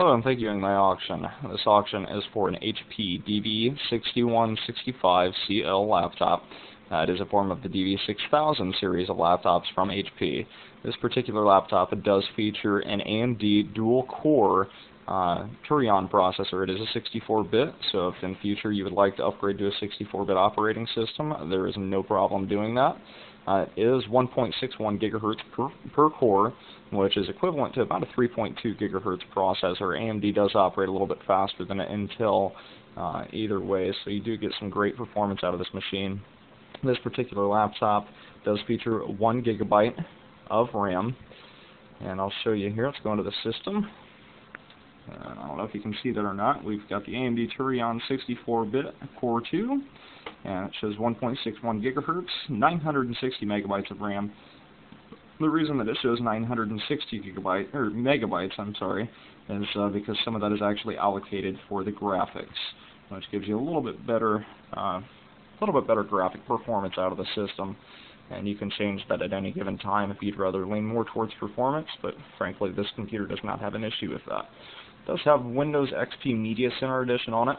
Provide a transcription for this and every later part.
Hello and thank you for my auction. This auction is for an HP DV6165CL laptop. It is a form of the DV6000 series of laptops from HP. This particular laptop does feature an AMD dual-core Turion processor. It is a 64-bit, so if in future you would like to upgrade to a 64-bit operating system, there is no problem doing that. It is 1.61 gigahertz per core, which is equivalent to about a 3.2 gigahertz processor. AMD does operate a little bit faster than Intel either way, so you do get some great performance out of this machine. This particular laptop does feature 1 gigabyte of RAM, and I'll show you here. Let's go into the system. I don't know if you can see that or not. We've got the AMD Turion 64-bit Core 2, and it shows 1.61 gigahertz, 960 megabytes of RAM. The reason that it shows 960 megabytes, is because some of that is actually allocated for the graphics, which gives you a little bit better graphic performance out of the system. And you can change that at any given time if you'd rather lean more towards performance, but frankly this computer does not have an issue with that. It does have Windows XP Media Center Edition on it.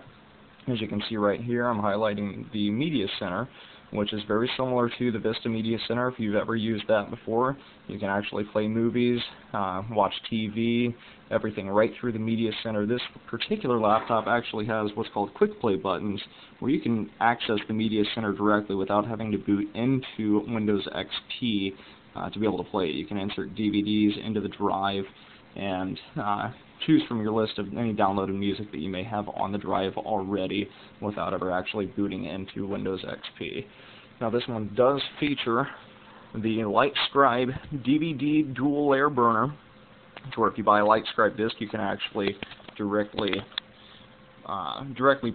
As you can see right here, I'm highlighting the Media Center, which is very similar to the Vista Media Center. If you've ever used that before, you can actually play movies, watch TV, everything right through the Media Center. This particular laptop actually has what's called quick play buttons, where you can access the Media Center directly without having to boot into Windows XP to be able to play it. You can insert DVDs into the drive and choose from your list of any downloaded music that you may have on the drive already without ever actually booting into Windows XP. Now this one does feature the LightScribe DVD dual layer burner, to where if you buy a LightScribe disc you can actually directly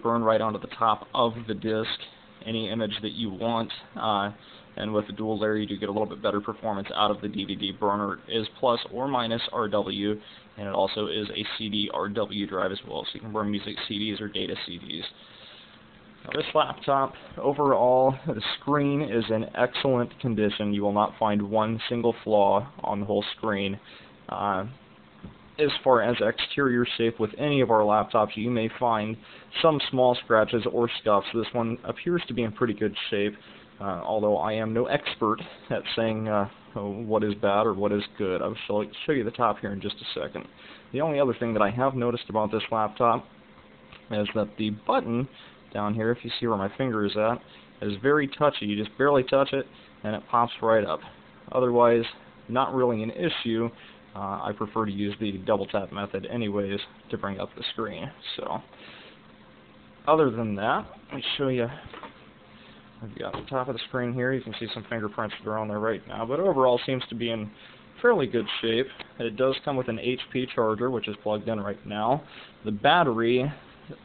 burn right onto the top of the disc any image that you want. And with the dual layer you do get a little bit better performance out of the DVD burner. It is plus or minus RW, and it also is a CD RW drive as well, so you can burn music CDs or data CDs. Now this laptop, overall, the screen is in excellent condition. You will not find one single flaw on the whole screen. As far as exterior shape with any of our laptops, you may find some small scratches or scuffs. This one appears to be in pretty good shape. Although I am no expert at saying what is bad or what is good. I will show you the top here in just a second. The only other thing that I have noticed about this laptop is that the button down here, if you see where my finger is at, is very touchy. You just barely touch it and it pops right up. Otherwise, not really an issue. I prefer to use the double tap method anyways to bring up the screen. So, other than that, let me show you. I've got the top of the screen here. You can see some fingerprints that are on there right now, but overall seems to be in fairly good shape. It does come with an HP charger, which is plugged in right now. The battery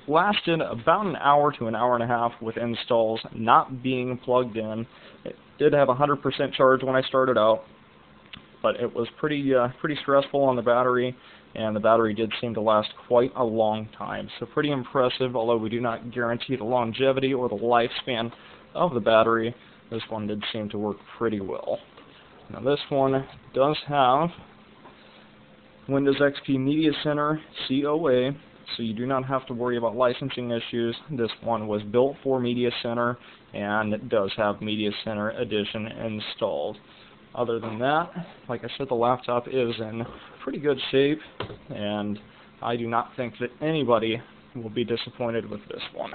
lasted about an hour to an hour and a half with installs not being plugged in. It did have 100% charge when I started out, but it was pretty stressful on the battery, and the battery did seem to last quite a long time. So pretty impressive, although we do not guarantee the longevity or the lifespan of the battery. This one did seem to work pretty well. Now this one does have Windows XP Media Center COA, so you do not have to worry about licensing issues. This one was built for Media Center, and it does have Media Center Edition installed. Other than that, like I said, the laptop is in pretty good shape, and I do not think that anybody will be disappointed with this one.